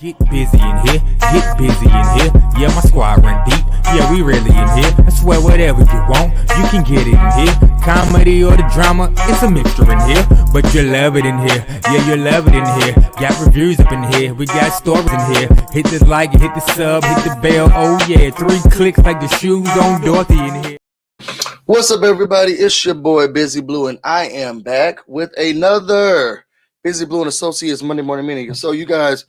Get busy in here, get busy in here. Yeah, my squad run deep. Yeah, we really in here. I swear whatever you want, you can get it in here. Comedy or the drama, it's a mixture in here. But you love it in here. Yeah, you love it in here. Got reviews up in here. We got stories in here. Hit the like, hit the sub, hit the bell. Oh yeah, 3 clicks like the shoes on Dorothy in here. What's up, everybody? It's your boy BusyBlu, and I am back with another BusyBlu and Associates Monday Morning Meeting. So you guys,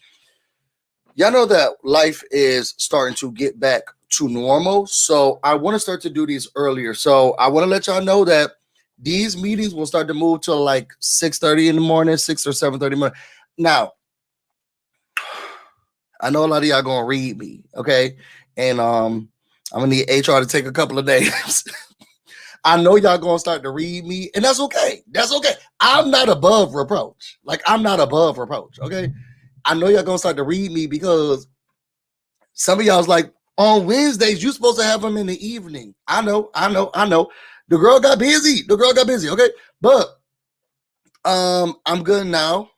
y'all know that life is starting to get back to normal. So I want to start to do these earlier. So I want to let y'all know that these meetings will start to move to like 6:30 in the morning, 6 or 7:30 in the morning. Now, I know a lot of y'all gonna read me, okay? And I'm gonna need HR to take a couple of days. I know y'all gonna start to read me, and that's okay. That's okay. I'm not above reproach. Like, I'm not above reproach, okay? I know y'all gonna start to read me because some of y'all's like, on Wednesdays, you're supposed to have them in the evening. I know. The girl got busy. Okay? But I'm good now.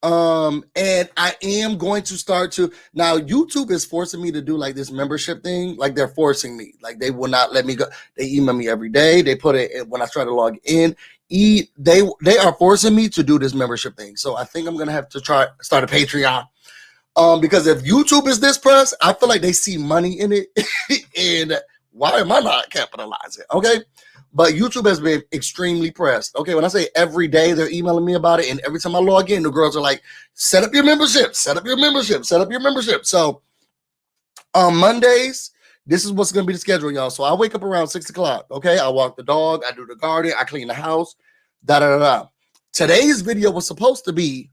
And I am going to start to now. YouTube is forcing me to do like this membership thing. Like, they're forcing me. Like, they will not let me go. They email me every day. They put it when I try to log in. They are forcing me to do this membership thing. So I think I'm gonna have to start a Patreon. Because if YouTube is this pressed, I feel like they see money in it. And why am I not capitalizing? Okay. But YouTube has been extremely pressed. Okay, when I say every day, they're emailing me about it, and every time I log in, the girls are like, set up your membership. So on Mondays, this is what's going to be the schedule, y'all. So I wake up around 6 o'clock, okay? I walk the dog, I do the garden, I clean the house, da-da-da-da. Today's video was supposed to be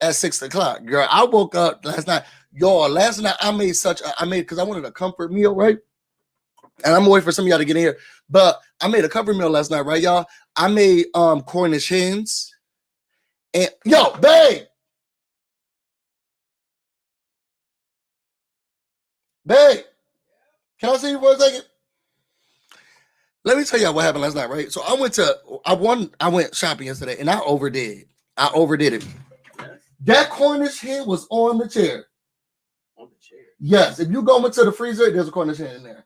at 6 o'clock. Girl, I woke up last night. Y'all, last night I made because I wanted a comfort meal, right? And I'm waiting for some of y'all to get in here. But I made a comfort meal last night, right, y'all? I made Cornish hens. And yo, babe. Babe. Can I see you for a second? Let me tell y'all what happened last night, right? So I went shopping yesterday and I overdid it. That Cornish hen was on the chair. On the chair? Yes. If you go into the freezer, there's a Cornish hen in there.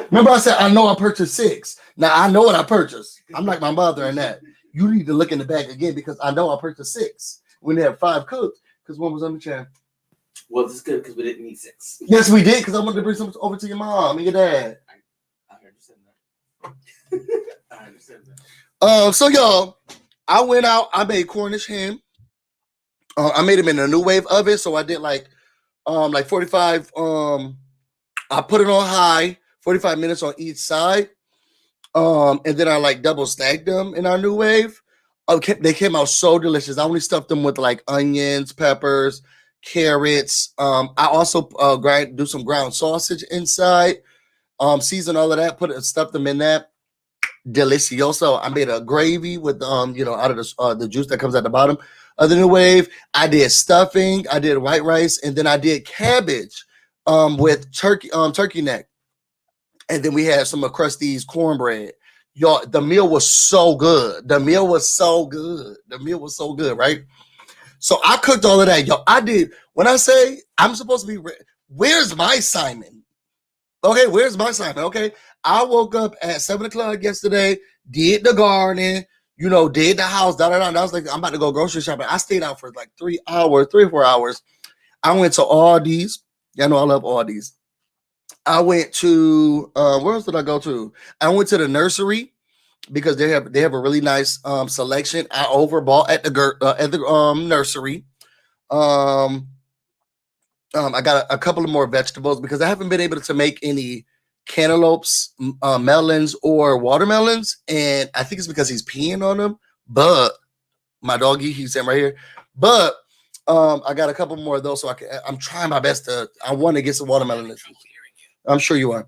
Remember I said, I know I purchased 6. Now, I know what I purchased. I'm like my mother in that. You need to look in the bag again because I know I purchased 6. We have 5 cooked because 1 was on the chair. Well, this is good because we didn't need 6. Yes, we did because I wanted to bring some over to your mom and your dad. I understand that. I understand that. So, y'all, I went out. I made Cornish hen. I made them in a new wave oven. So I did like 45. I put it on high. 45 minutes on each side. And then I like double stacked them in our new wave. They came out so delicious. I only stuffed them with like onions, peppers, carrots. I also do some ground sausage inside. Season all of that, stuff them in that. Delicioso. I made a gravy with out of the juice that comes at the bottom of the new wave. I did stuffing, I did white rice, and then I did cabbage with turkey neck. And then we had some of Krusty's cornbread. Y'all, the meal was so good. Right? So I cooked all of that. Yo, I did. When I say I'm supposed to be, where's my Simon? Okay, where's my Simon? Okay, I woke up at 7 o'clock yesterday, did the garden, did the house, da-da-da. And I was like, I'm about to go grocery shopping. I stayed out for like 3 or 4 hours. I went to Aldi's. Y'all know I love Aldi's. I went to where else did I go to? I went to the nursery because they have a really nice selection. I overbought at the nursery. I got a couple of more vegetables because I haven't been able to make any cantaloupes, melons, or watermelons, and I think it's because he's peeing on them. But my doggy, he's sitting right here. But I got a couple more of those, so I'm trying my best to. I want to get some watermelon this week. I'm sure you are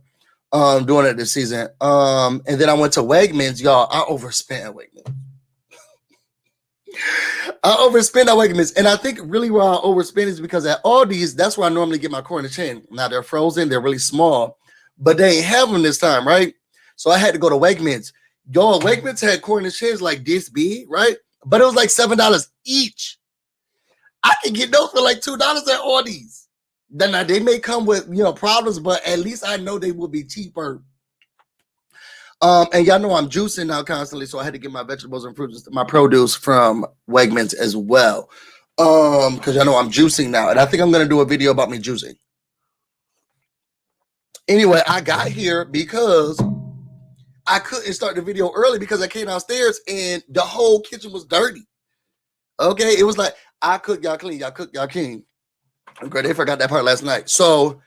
doing it this season. And then I went to Wegmans, y'all. I overspent at Wegmans. And I think really where I overspent is because at Aldi's, that's where I normally get my Cornish hen. Now they're frozen, they're really small, but they ain't have them this time, right? So I had to go to Wegmans. Y'all, Wegmans had Cornish hens like this big, right? But it was like $7 each. I can get those for like $2 at Aldi's. Then they may come with problems, but at least I know they will be cheaper. And y'all know I'm juicing now constantly, so I had to get my vegetables and fruits, my produce from Wegmans as well. Because y'all know I'm juicing now, and I think I'm gonna do a video about me juicing. Anyway, I got here because I couldn't start the video early because I came downstairs and the whole kitchen was dirty. Okay, it was like I cook, y'all clean, y'all cook, y'all clean. Okay, they forgot that part last night. So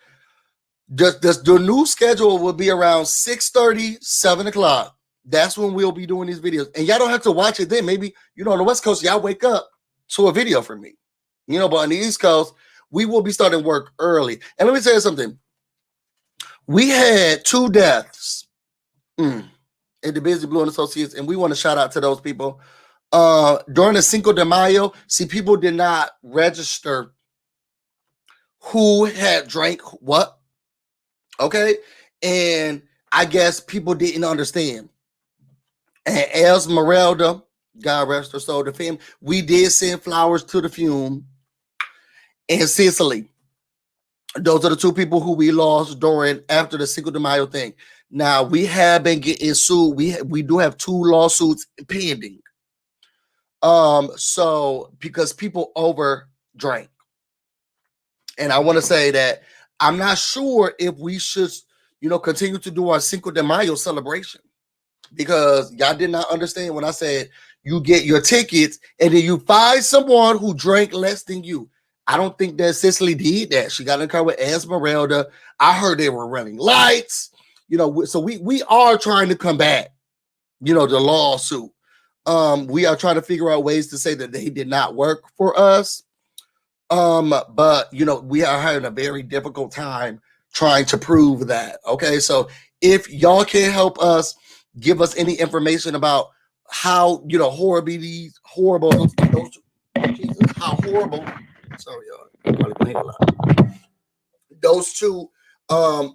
the new schedule will be around 6:30, 7 o'clock. That's when we'll be doing these videos. And y'all don't have to watch it then. Maybe, on the West Coast, y'all wake up to a video from me. But on the East Coast, we will be starting work early. And let me tell you something. We had 2 deaths at the BusyBlu and Associates, and we want to shout out to those people. During the Cinco de Mayo, people did not register who had drank what. Okay, and I guess people didn't understand. And Esmeralda, God rest her soul, the family, we did send flowers to the fume. And Cicely, those are the 2 people who we lost after the Cinco de Mayo thing. Now we have been getting sued. We do have 2 lawsuits pending. So because people over drank. And I want to say that I'm not sure if we should, continue to do our Cinco de Mayo celebration, because y'all did not understand when I said you get your tickets and then you find someone who drank less than you. I don't think that Cicely did that. She got in the car with Esmeralda. I heard they were running lights, so we are trying to combat, the lawsuit. We are trying to figure out ways to say that they did not work for us. But we are having a very difficult time trying to prove that. Okay, so if y'all can help us, give us any information about how horrible sorry y'all, those 2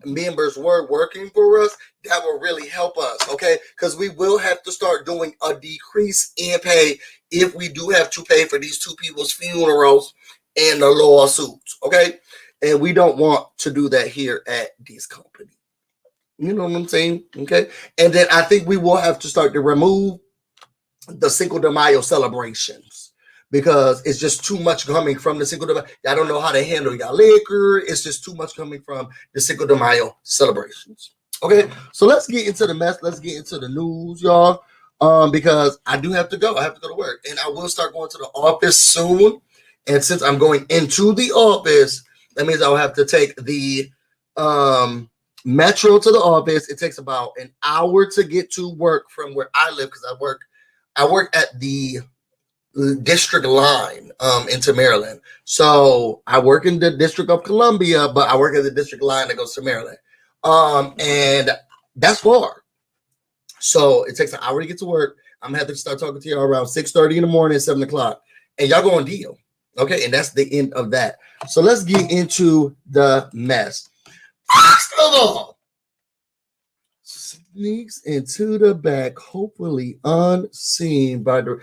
members were working for us, that will really help us. Okay, because we will have to start doing a decrease in pay if we do have to pay for these 2 people's funerals and the lawsuits, okay? And we don't want to do that here at this company. You know what I'm saying? Okay. And then I think we will have to start to remove the Cinco de Mayo celebrations, because it's just too much coming from the Cinco de Mayo. I don't know how to handle y'all liquor. It's just too much coming from the Cinco de Mayo celebrations. Okay. So let's get into the mess. Let's get into the news, y'all. Because I do have to go. I have to go to work. And I will start going to the office soon. And since I'm going into the office, that means I'll have to take the metro to the office. It takes about an hour to get to work from where I live, because I work at the district line into Maryland. So I work in the District of Columbia, but I work at the district line that goes to Maryland. And that's far. So it takes an hour to get to work. I'm gonna have to start talking to you around 6:30 in the morning, 7 o'clock. And y'all go on deal. Okay, and that's the end of that. So let's get into the mess. First of all, sneaks into the back, hopefully unseen by the.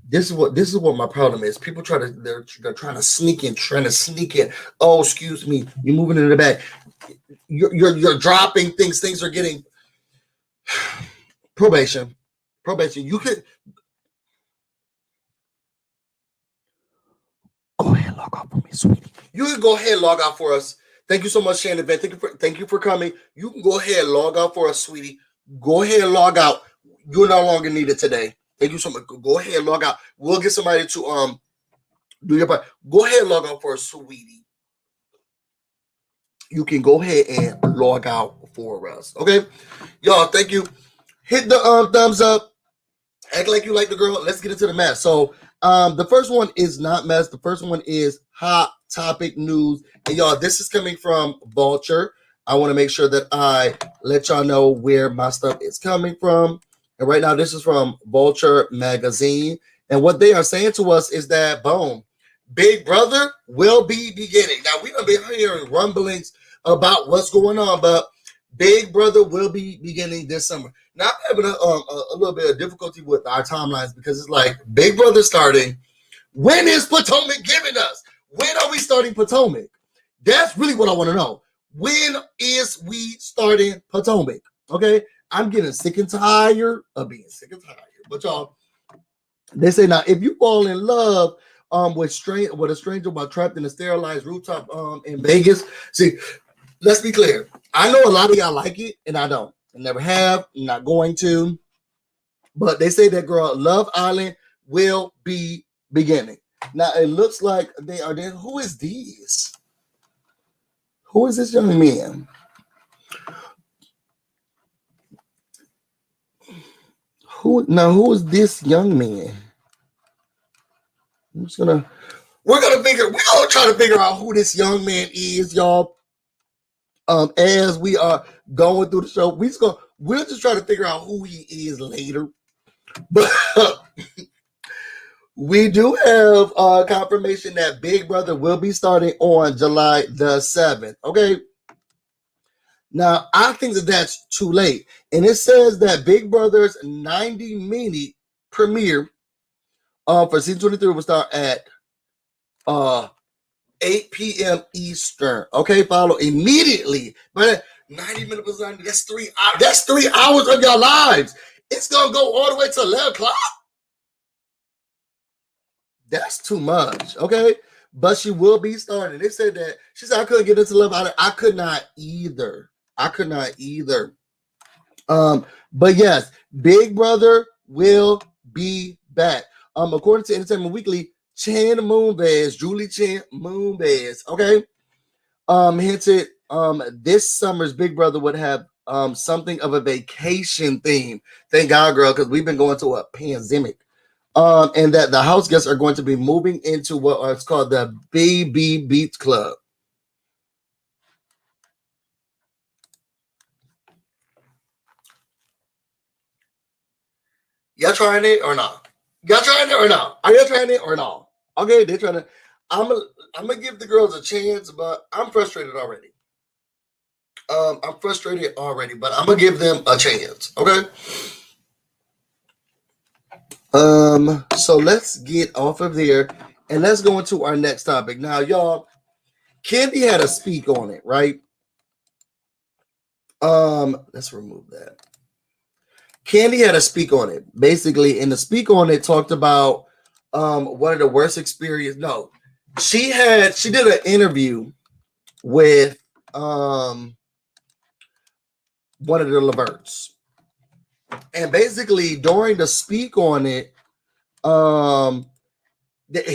This is what my problem is. People they're trying to sneak in, Oh, excuse me, you're moving into the back. You're dropping things. Things are getting probation. You could. Go ahead, log off for me, sweetie. You can go ahead and log out for us. Thank you so much, Shannon. Thank you for coming. You can go ahead and log out for us, sweetie. Go ahead and log out. You're no longer needed today. Thank you so much. Go ahead and log out. We'll get somebody to do your part. Go ahead and log out for us, sweetie. You can go ahead and log out for us. Okay, y'all. Thank you. Hit the thumbs up. Act like you like the girl. Let's get into the mess. So the first one is not mess. The first one is hot topic news. And y'all, this is coming from Vulture. I want to make sure that I let y'all know where my stuff is coming from. And right now, this is from Vulture magazine. And what they are saying to us is that, boom, Big Brother will be beginning. Now, we have been hearing rumblings about what's going on, but Big Brother will be beginning this summer. Now, I'm having a little bit of difficulty with our timelines, because it's like Big Brother starting, When is Potomac giving us? When are we starting Potomac? That's really what I want to know. When is we starting Potomac? Okay, I'm getting sick and tired of being sick and tired. But y'all, they say now if you fall in love with a stranger while trapped in a sterilized rooftop in Vegas. See, let's be clear. I know a lot of y'all like it, and I don't. I never have. I'm not going to. But they say that girl Love Island will be beginning. Now it looks like they are there. Who is these? Who is this young man? Who is this young man? We're gonna try to figure out who this young man is, y'all. As we are going through the show, we'll just try to figure out who he is later. But we do have confirmation that Big Brother will be starting on July the 7th. Okay. Now, I think that that's too late. And it says that Big Brother's 90-minute premiere for season 23 will start at 8 p.m. Eastern. Okay, follow immediately. But 90 minutes, that's 3 hours. That's 3 hours of your lives. It's going to go all the way to 11 o'clock. That's too much. Okay. But she will be starting. They said that she said I couldn't get into Love Island. I could not either. But yes, Big Brother will be back. According to Entertainment Weekly, Julie Chen Moonves, okay, hinted this summer's Big Brother would have something of a vacation theme. Thank God, girl, because we've been going to a pandemic. And that the house guests are going to be moving into what is called the BB Beach Club. Y'all trying it or not? Y'all trying it or not? Are y'all trying it or not? Okay, they're trying to. I'm gonna give the girls a chance, but I'm frustrated already. But I'm gonna give them a chance. Okay. So let's get off of there and let's go into our next topic. Now, y'all, Kandi had a speak on it, right? Let's remove that. Kandi had a speak on it. Basically, in the speak on it, talked about one of the worst experience. No, she did an interview with one of the Leverts. And basically, during the speak on it,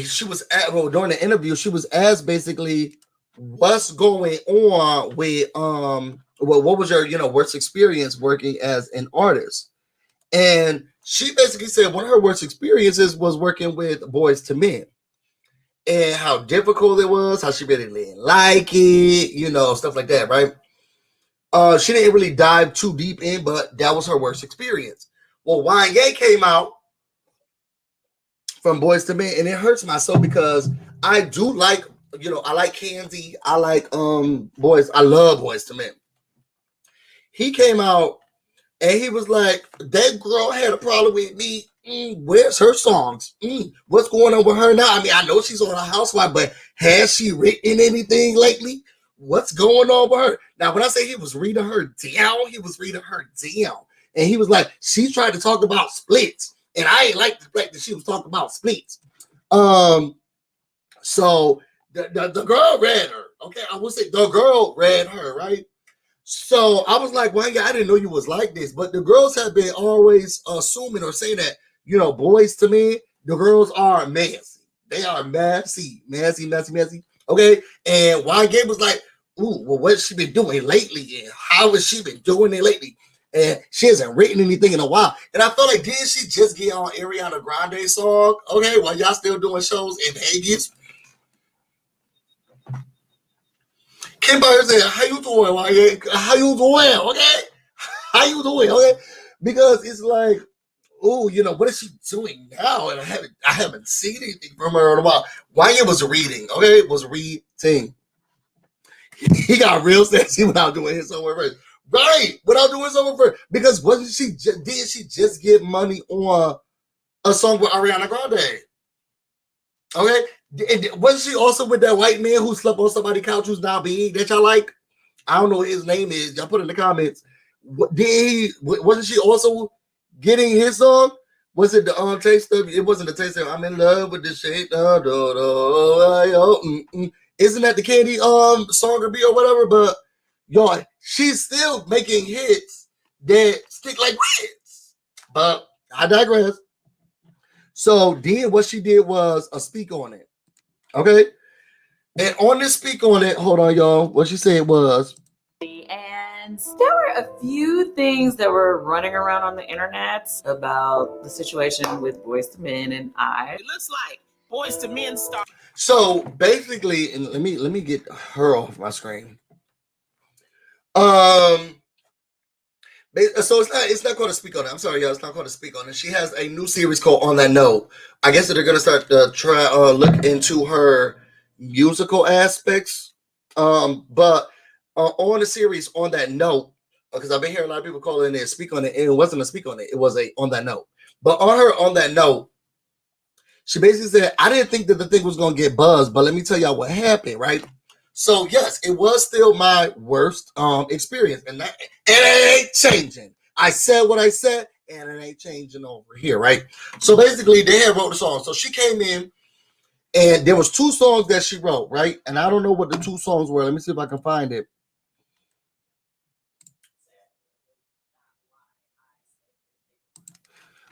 she was during the interview, she was asked basically what's going on with what was your worst experience working as an artist, and she basically said one of her worst experiences was working with Boyz II Men, and how difficult it was, how she really didn't like it, stuff like that, right? She didn't really dive too deep in, but that was her worst experience. Well, Wanye came out from Boyz II Men, and it hurts my soul because I do like, I like Kandi. I like Boyz. I love Boyz II Men. He came out and he was like, that girl had a problem with me. Where's her songs? What's going on with her now? I mean, I know she's on a housewife, but has she written anything lately? What's going on with her? Now, when I say he was reading her down, And he was like, she tried to talk about splits. And I ain't like the fact that she was talking about splits. So the girl read her. Okay, I would say the girl read her, right? So I was like, well, yeah, I didn't know you was like this. But the girls have been always assuming or saying that, Boyz II Men, the girls are messy. They are messy. Okay, and YG was like, ooh, well, what's she been doing lately? And how has she been doing it lately? And she hasn't written anything in a while. And I felt like, didn't she just get on Ariana Grande's song? Okay, while y'all still doing shows in Vegas. Kim Byers said, how you doing, YG? How you doing, okay? How you doing, okay? Because it's like, oh, what is she doing now? And I haven't seen anything from her in a while. YG was reading, okay? Was reading. He got real sassy without doing his homework first. Right, without doing his homework first. Because didn't she just get money on a song with Ariana Grande? Okay, wasn't she also with that white man who slept on somebody's couch who's now big that y'all like? I don't know what his name is. Y'all put it in the comments. Wasn't she also getting his song? Was it the taste of? It wasn't the taste of. I'm in love with the shape. Isn't that the Kandi song or beat or whatever? But y'all, she's still making hits that stick like reds. But I digress. So then what she did was a speak on it. Okay. And on this speak on it, hold on, y'all. What she said was, and there were a few things that were running around on the internet about the situation with Boyz II Men and I. It looks like Boyz II Men star. So basically, and let me get her off my screen. So it's not called to speak on it. I'm sorry, y'all. It's not called to speak on it. She has a new series called On That Note. I guess that they're gonna start to try look into her musical aspects. But on the series On That Note, because I've been hearing a lot of people call in there speak on it, and it wasn't a speak on it. It was a On That Note. But on her On That Note, she basically said, I didn't think that the thing was gonna get buzzed, but let me tell y'all what happened, right? So yes, it was still my worst experience, and it ain't changing. I said what I said, and it ain't changing over here, right? So basically, they had wrote the song. So she came in, and there was 2 songs that she wrote, right? And I don't know what the 2 songs were. Let me see if I can find it.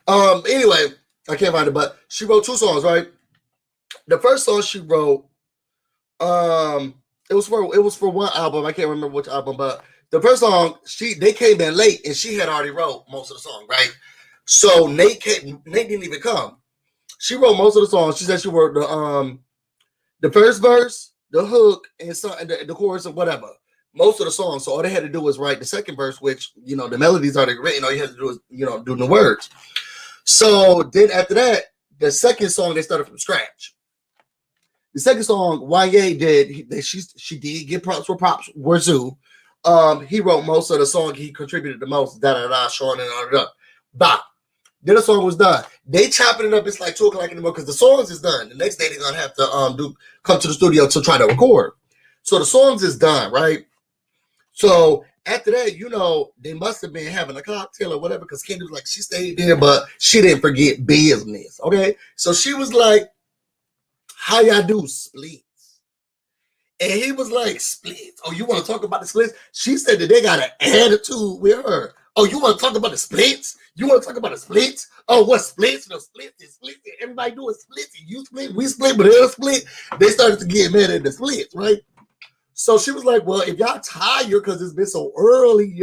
Anyway, I can't find it, but she wrote 2 songs, right? The first song she wrote, it was for one album. I can't remember which album, but the first song, they came in late and she had already wrote most of the song, right? So Nate didn't even come. She wrote most of the songs. She said she wrote the first verse, the hook, and the chorus and whatever. Most of the songs. So all they had to do was write the second verse, which the melodies already written. All you had to do is do the words. So then after that, the second song they started from scratch. The second song, YA did. She did get props for props. Wazoo. He wrote most of the song. He contributed the most. Sean and all that. Bah. Then the song was done. They chopping it up. It's like 2:00 in the morning because the songs is done. The next day they're gonna have to come to the studio to try to record. So the songs is done, right? So after that, they must have been having a cocktail or whatever because Kandi was like, she stayed there, but she didn't forget business. Okay, so she was like, how y'all do splits? And he was like, splits? Oh, you want to talk about the splits? She said that they got an attitude with her. Oh, you want to talk about the splits? You want to talk about the splits? Oh, what splits? The splits and splits. Everybody doing splits. And you split, we split, but they'll split. They started to get mad at the splits, right? So she was like, well, if y'all tired because it's been so early,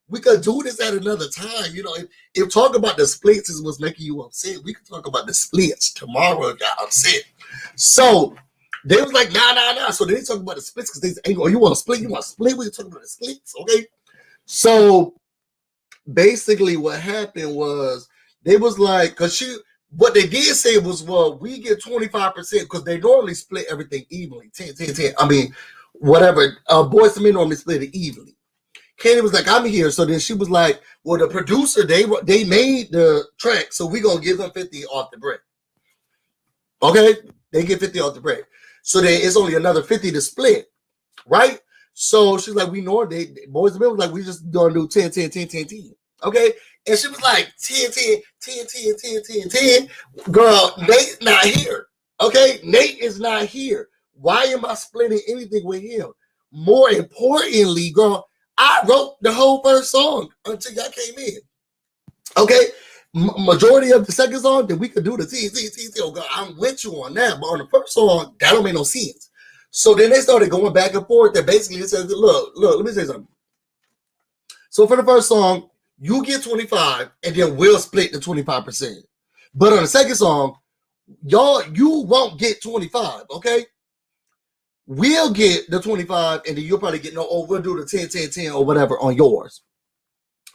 we could do this at another time. If talk about the splits is what's making you upset, we can talk about the splits tomorrow if y'all upset. So they was like, nah. So they talk about the splits because they say, oh, you want to split? You want to split? We can talk about the splits, okay? So basically what happened was they was like, what they did say was, well, we get 25% because they normally split everything evenly, 10. I mean, whatever. Boyz II Men normally split it evenly. Kandi was like, I'm here. So then she was like, well, the producer, they made the track, so we're going to give them 50 off the break. Okay? They get 50 off the break. So then it's only another 50 to split, right? So she's like, we know they Boyz II Men was like, we just gonna do 10. Okay? And she was like, 10. Girl, Nate's not here. Okay? Nate is not here. Why am I splitting anything with him? More importantly, girl, I wrote the whole first song until y'all came in. Okay? Majority of the second song, then we could do the T. Oh, God, I'm with you on that. But on the first song, that don't make no sense. So then they started going back and forth. That basically it says, look, let me say something. So for the first song, you get 25, and then we'll split the 25%. But on the second song, you won't get 25, okay? We'll get the 25, and then you'll probably get we'll do the 10 or whatever on yours.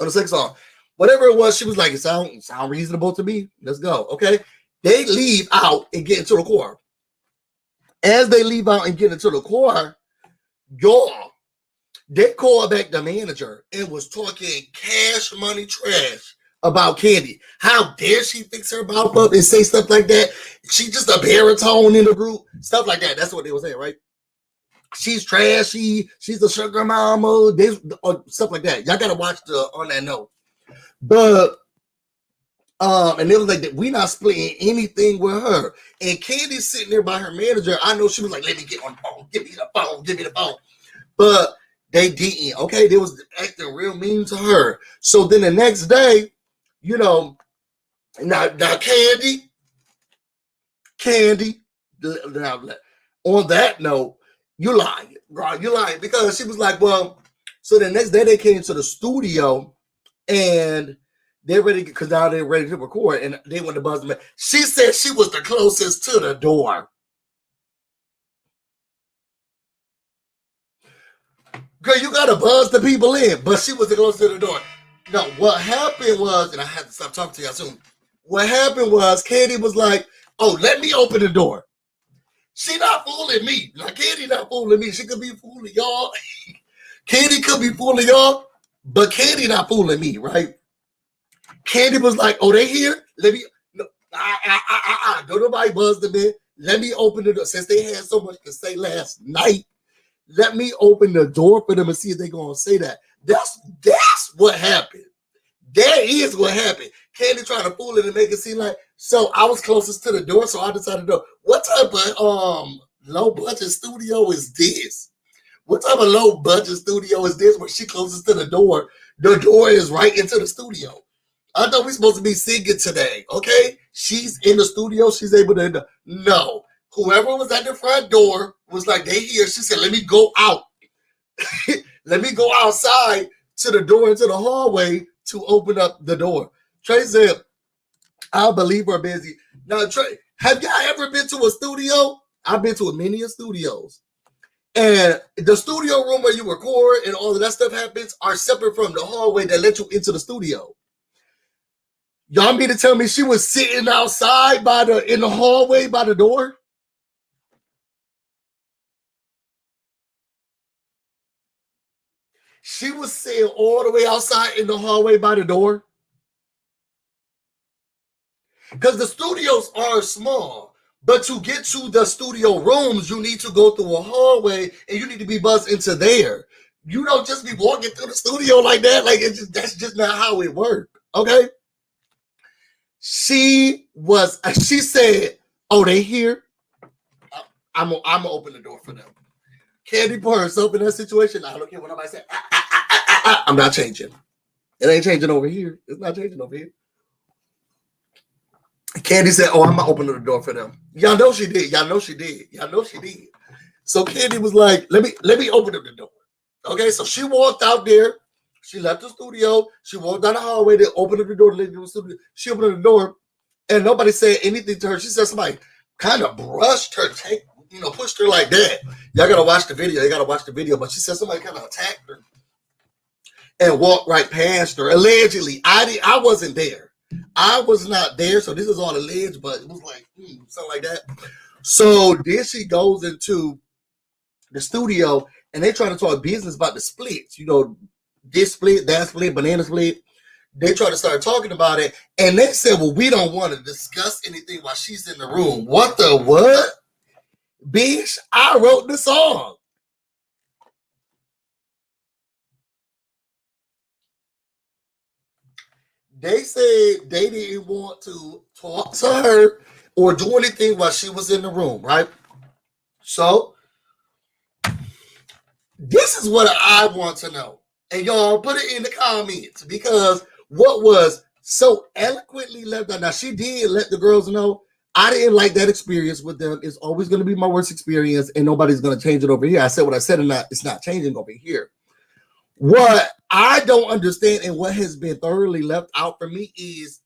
On the second song. Whatever it was, she was like, it sound reasonable to me. Let's go, okay? They leave out and get into the core. As they leave out and get into the core, they called back the manager and was talking cash money trash about Kandi. How dare she fix her mouth up and say stuff like that? She's just a baritone in the group, stuff like that. That's what they were saying, right? She's trashy. She's a sugar mama. This or stuff like that. Y'all gotta watch the on that note. But and it was like that we not splitting anything with her. And Kandi's sitting there by her manager. I know she was like, "Let me get on the phone. Give me the phone. Give me the phone." But they didn't. Okay, they was acting real mean to her. So then the next day, you know, now Kandi. Now, on that note, you lying, bro. You lying because she was like, well. So the next day they came to the studio and they're ready because now they're ready to record and they went to buzz them. She said she was the closest to the door. Girl, you gotta buzz the people in, but she was the closest to the door. No, what happened was, and I had to stop talking to y'all soon. What happened was Kandi was like, "Oh, let me open the door." She not fooling me. Now, Kandi not fooling me. She could be fooling y'all. Kandi could be fooling y'all, but Kandi not fooling me, right? Kandi was like, "Oh, they here? Let me." No, don't nobody buzz them in. Let me open the door. Since they had so much to say last night, let me open the door for them and see if they're gonna say that. That's what happened. That is what happened. Kandi trying to fool it and make it seem like so I was closest to the door, so I decided to. What type of low budget studio is this? What type of low budget studio is this where she closest to the door? The door is right into the studio. I thought we supposed to be singing today, okay? She's in the studio. She's able to. No. Whoever was at the front door was like, they here. She said, let me go out. Let me go outside to the door into the hallway to open up the door. Trey said, I'll believe we're busy. Now, Trey, have y'all ever been to a studio? I've been to many studios. And the studio room where you record and all of that stuff happens are separate from the hallway that let you into the studio. Y'all mean to tell me she was sitting outside in the hallway by the door? She was sitting all the way outside in the hallway by the door. Because the studios are small. But to get to the studio rooms, you need to go through a hallway and you need to be buzzed into there. You don't just be walking through the studio like that. Like that's just not how it works. Okay? She said, "Oh, they here? I'm gonna open the door for them." Kandi put herself in that situation. I don't care what nobody said. I'm not changing. It ain't changing over here. It's not changing over here. Kandi said, "Oh, I'm gonna open the door for them." Y'all know she did. Y'all know she did. Y'all know she did. So Kandi was like, "Let me open up the door." Okay, so she walked out there. She left the studio. She walked down the hallway. They opened up the door to let the studio. She opened up the door, and nobody said anything to her. She said somebody kind of brushed her, pushed her like that. Y'all gotta watch the video. You gotta watch the video. But she said somebody kind of attacked her and walked right past her. Allegedly, I wasn't there. I was not there, so this is all alleged, but it was like something like that. So then she goes into the studio, and they try to talk business about the splits. You know, this split, that split, banana split. They try to start talking about it, and they said, "Well, we don't want to discuss anything while she's in the room." What the what? Bitch, I wrote the song. They said they didn't want to talk to her or do anything while she was in the room, right? So, this is what I want to know. And y'all put it in the comments because what was so eloquently left out. Now, she did let the girls know, I didn't like that experience with them. It's always going to be my worst experience and nobody's going to change it over here. I said what I said and it's not changing over here. What I don't understand and what has been thoroughly left out for me is,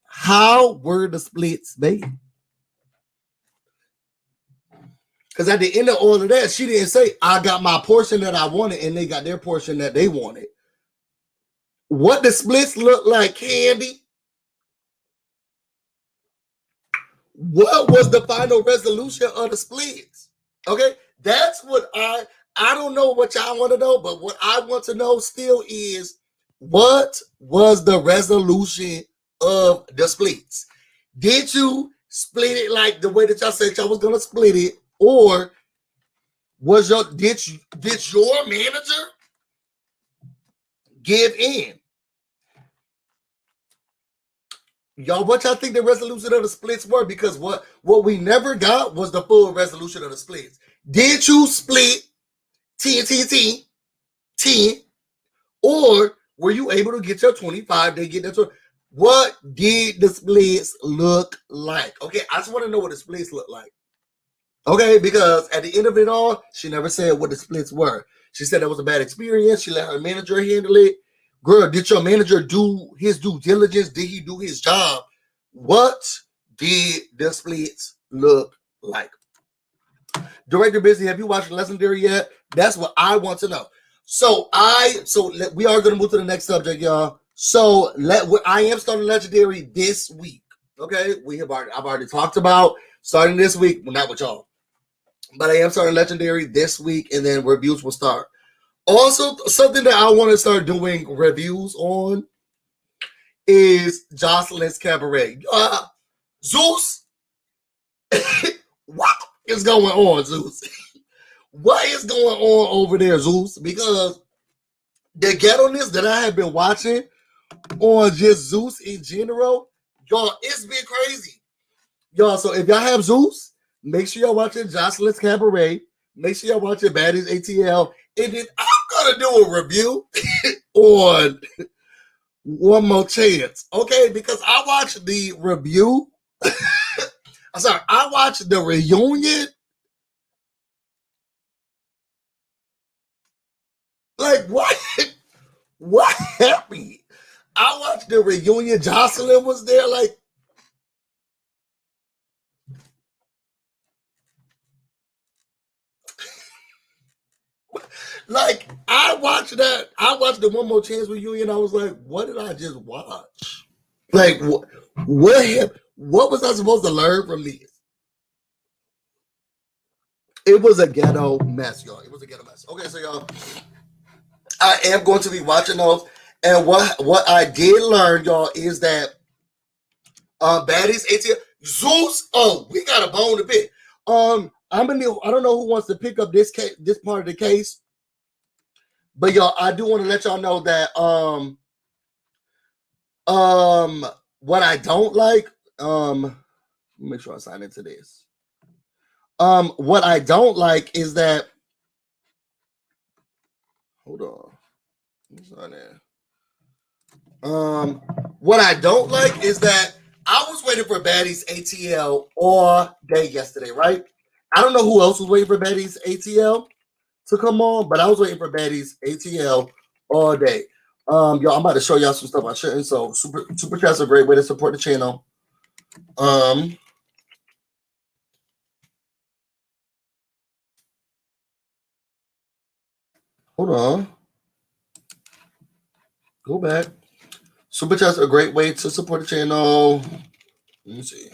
how were the splits made? Because at the end of all of that, she didn't say, I got my portion that I wanted and they got their portion that they wanted. What the splits look like, Kandi? What was the final resolution of the splits? Okay, that's what I don't know what y'all want to know, but what I want to know still is, what was the resolution of the splits? Did you split it like the way that y'all said y'all was gonna split it, or did your manager give in? Y'all, what y'all think the resolution of the splits were? Because what we never got was the full resolution of the splits. Did you split 10, or were you able to get your 25? They get that. What did the splits look like? Okay, I just want to know what the splits look like. Okay, because at the end of it all, she never said what the splits were. She said that was a bad experience. She let her manager handle it. Girl, did your manager do his due diligence? Did he do his job? What did the splits look like? Director Busy, have you watched Legendary yet? That's what I want to know. So we are going to move to the next subject, y'all. So I am starting Legendary this week. Okay, I've already talked about starting this week. Well, not with y'all, but I am starting Legendary this week, and then reviews will start. Also, something that I want to start doing reviews on is Jocelyn's Cabaret. Zeus, what is going on, Zeus? What is going on over there, Zeus? Because the ghetto-ness that I have been watching on just Zeus in general, y'all, it's been crazy. Y'all, so if y'all have Zeus, make sure y'all watching Jocelyn's Cabaret. Make sure y'all watching Baddies ATL. And then I'm going to do a review on One More Chance. Okay, because I watched the review. I watched the reunion. Like, what happened? I watched the reunion. Jocelyn was there. Like I watched that. I watched the One More Chance reunion. I was like, what did I just watch? Like, what was I supposed to learn from this? It was a ghetto mess, y'all. It was a ghetto mess. Okay, so y'all, I am going to be watching those. And what I did learn, y'all, is that Baddies ATL Zeus. Oh, we got a bone to pick. I don't know who wants to pick up this part of the case. But y'all, I do want to let y'all know that what I don't like, let me make sure I sign into this. What I don't like is that, hold on. What I don't like is that I was waiting for Baddies ATL all day yesterday, right? I don't know who else was waiting for Baddies ATL to come on, but I was waiting for Baddies ATL all day. Y'all, I'm about to show y'all some stuff I shouldn't. So super chat's a great way to support the channel. Hold on. Go back. Super chat's a great way to support the channel. Let me see.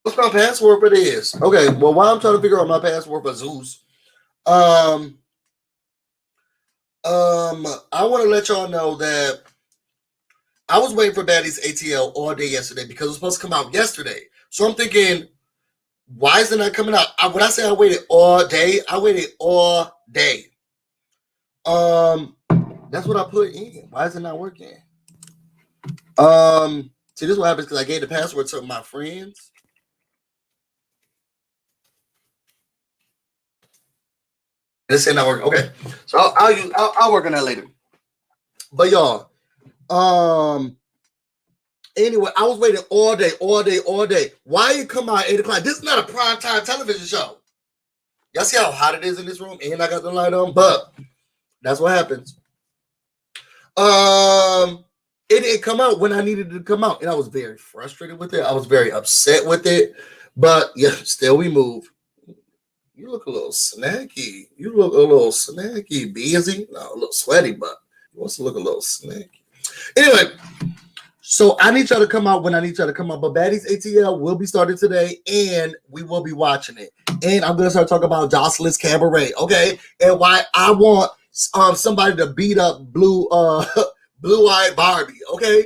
What's my password for this? Okay, well, while I'm trying to figure out my password for Zeus, I want to let y'all know that I was waiting for Baddies ATL all day yesterday because it was supposed to come out yesterday. So I'm thinking, why is it not coming out? When I say I waited all day, I waited all day. That's what I put in. Why is it not working? See, this is what happens because I gave the password to my friends. This ain't not working. Okay, so I'll work on that later. But y'all, anyway, I was waiting all day. Why it come out at 8 o'clock? This is not a primetime television show. Y'all see how hot it is in this room, and I got the light on. But that's what happens. It didn't come out when I needed it to come out, and I was very frustrated with it. I was very upset with it. But yeah, still we move. You look a little snacky. Busy. No, a little sweaty, but you want to look a little snacky. Anyway, so I need y'all to come out when I need y'all to come out. But Baddies ATL will be starting today, and we will be watching it. And I'm gonna start talking about Jocelyn's Cabaret, okay? And why I want somebody to beat up blue-eyed Barbie, okay?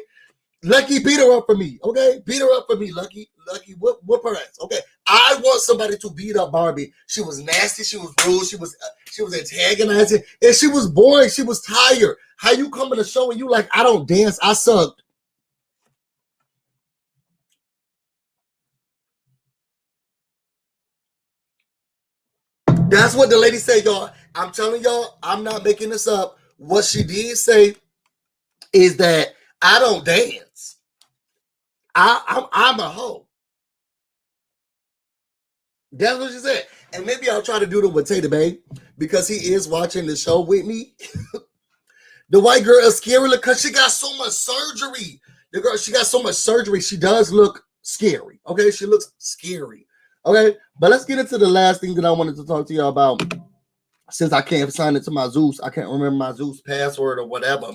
Lucky, beat her up for me, okay? Beat her up for me, Lucky. Lucky, whoop her ass, okay? I want somebody to beat up Barbie. She was nasty. She was rude. She was antagonizing, and she was boring. She was tired. How you come to the show and you like, I don't dance, I sucked. That's what the lady said, y'all. I'm telling y'all, I'm not making this up. What she did say is that I don't dance. I'm a hoe. That's what she said. And maybe I'll try to do it with Tater Bay because he is watching the show with me. The white girl is scary because she got so much surgery. The girl, she got so much surgery. She does look scary. Okay, she looks scary. Okay, but let's get into the last thing that I wanted to talk to y'all about. Since I can't sign it to my Zeus, I can't remember my Zeus password or whatever.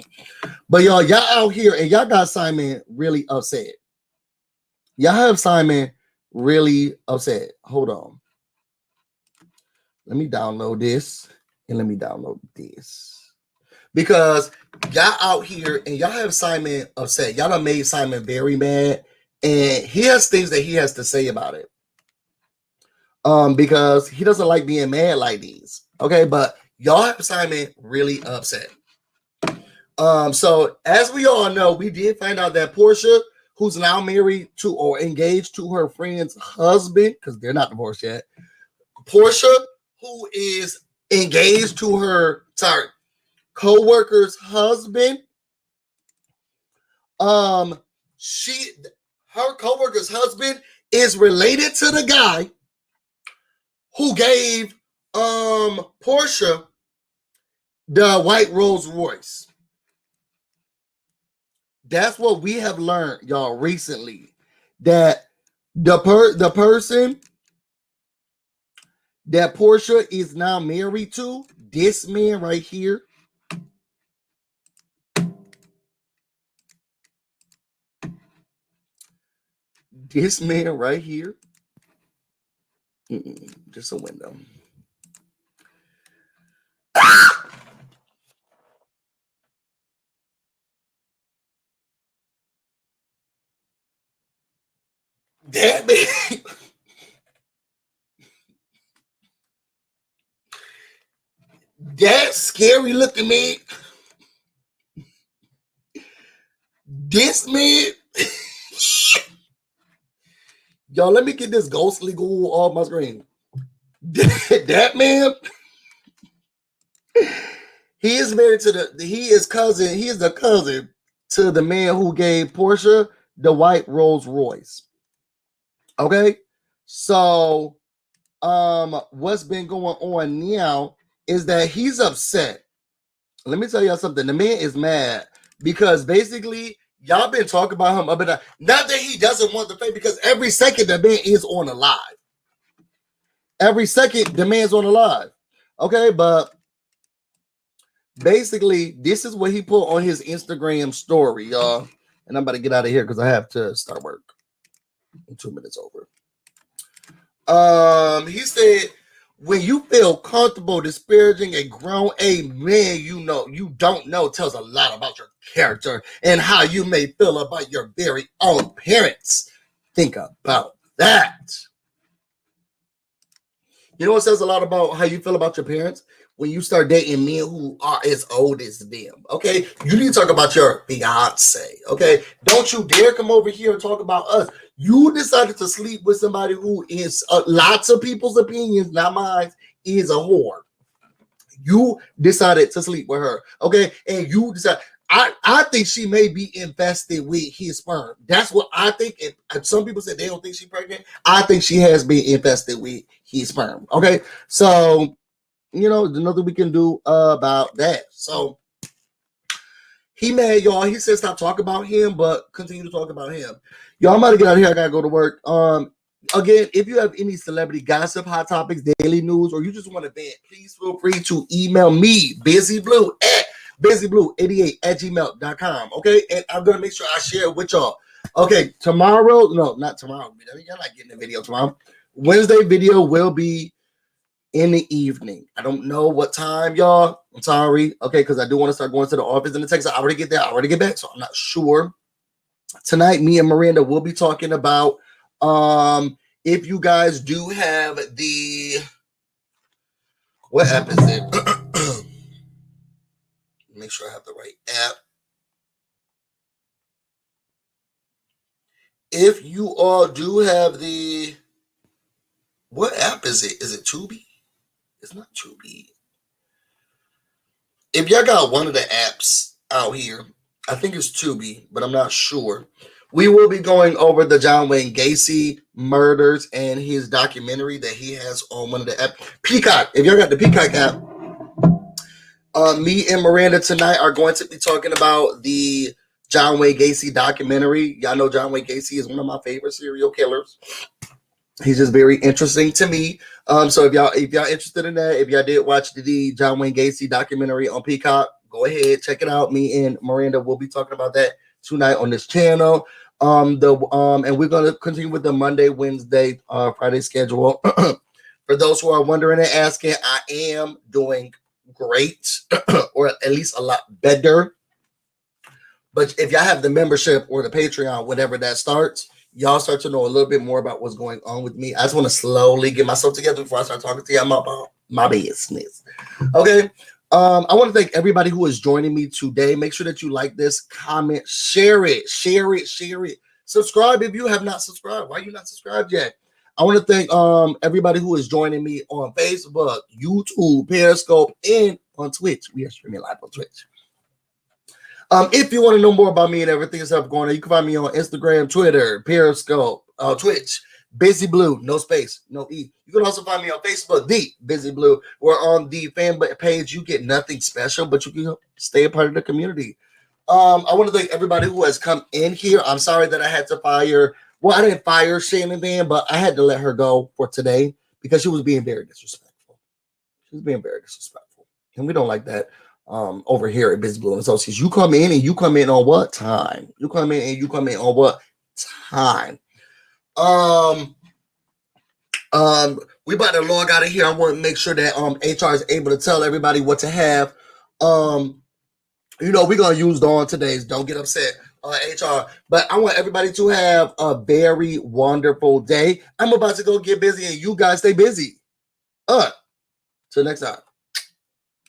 But y'all out here and y'all got Simon really upset. Y'all have Simon really upset. Hold on. Let me download this and let me download this. Because y'all out here and y'all have Simon upset. Y'all done made Simon very mad. And he has things that he has to say about it. Because he doesn't like being mad like these. Okay, but y'all have Simon really upset. So as we all know, we did find out that Porsha, who's now married to or engaged to her friend's husband, because they're not divorced yet. Porsha, who is engaged to her co-worker's husband. Her co-worker's husband is related to the guy who gave Porsha the white Rolls Royce. That's what we have learned, y'all, recently. That the person that Porsha is now married to, this man right here, this man right here, just a window. That man, that scary looking man, this man, y'all, let me get this ghostly ghoul off my screen. That man, he is married to he is the cousin to the man who gave Porsha the white Rolls Royce. Okay, so what's been going on now is that he's upset. Let me tell y'all something. The man is mad because basically y'all been talking about him up and down. Not that he doesn't want the fame, because every second the man is on a live. Every second the man's on a live. Okay, but basically this is what he put on his Instagram story, y'all. And I'm about to get out of here because I have to start work in 2 minutes over. He said, when you feel comfortable disparaging a grown man you don't know tells a lot about your character and how you may feel about your very own parents. Think about that. You know what says a lot about how you feel about your parents? When you start dating men who are as old as them, okay? You need to talk about your fiance, okay? Don't you dare come over here and talk about us. You decided to sleep with somebody who is, lots of people's opinions, not mine, is a whore. You decided to sleep with her, okay? And you decided, I think she may be infested with his sperm. That's what I think. And some people said they don't think she's pregnant. I think she has been infested with his sperm, okay? So, you know, there's nothing we can do about that. So he mad, y'all. He said stop talking about him, but continue to talk about him. Y'all, I'm about to get out of here. I gotta go to work. Again, if you have any celebrity gossip, hot topics, daily news, or you just want to vent, please feel free to email me, BusyBlu at BusyBlu88@gmail.com. Okay, and I'm gonna make sure I share it with y'all. Okay, tomorrow, no, not tomorrow. You're not getting the video tomorrow. Wednesday video will be in the evening. I don't know what time, y'all. I'm sorry. Okay, because I do want to start going to the office in the Texas. I already get there. I already get back, so I'm not sure. tonight, me and Miranda will be talking about if you guys do have the, what app is it? Make sure I have the right app. If you all do have the, what app is it? Is it Tubi? It's not Tubi. If y'all got one of the apps out here, I think it's Tubi, but I'm not sure. We will be going over the John Wayne Gacy murders and his documentary that he has on one of the apps. Peacock. If y'all got the Peacock app, me and Miranda tonight are going to be talking about the John Wayne Gacy documentary. Y'all know John Wayne Gacy is one of my favorite serial killers. He's just very interesting to me. So if y'all interested in that, if y'all did watch the John Wayne Gacy documentary on Peacock, go ahead, check it out. Me and Miranda will be talking about that tonight on this channel. And we're gonna continue with the Monday, Wednesday, Friday schedule. For those who are wondering and asking, I am doing great, or at least a lot better. But if y'all have the membership or the Patreon, whenever that starts, y'all start to know a little bit more about what's going on with me. I just want to slowly get myself together before I start talking to y'all about my business. Okay. I want to thank everybody who is joining me today. Make sure that you like this, comment, share it. Subscribe if you have not subscribed. Why are you not subscribed yet? I want to thank everybody who is joining me on Facebook, YouTube, Periscope, and on Twitch. We are streaming live on Twitch. If you want to know more about me and everything that's going on, you can find me on Instagram, Twitter, Periscope, Twitch, BusyBlu, no space, no E. You can also find me on Facebook, the BusyBlu. We're on the fan page. You get nothing special, but you can stay a part of the community. I want to thank everybody who has come in here. I'm sorry that I had to fire. Well, I didn't fire Shannon then, but I had to let her go for today because she was being very disrespectful. And we don't like that. Over here at BusyBlu and Associates, you come in and you come in on what time? You come in and you come in on what time? We about to log out of here. I want to make sure that HR is able to tell everybody what to have. We're gonna use Dawn today's. Don't get upset, HR. But I want everybody to have a very wonderful day. I'm about to go get busy, and you guys stay busy. Till next time.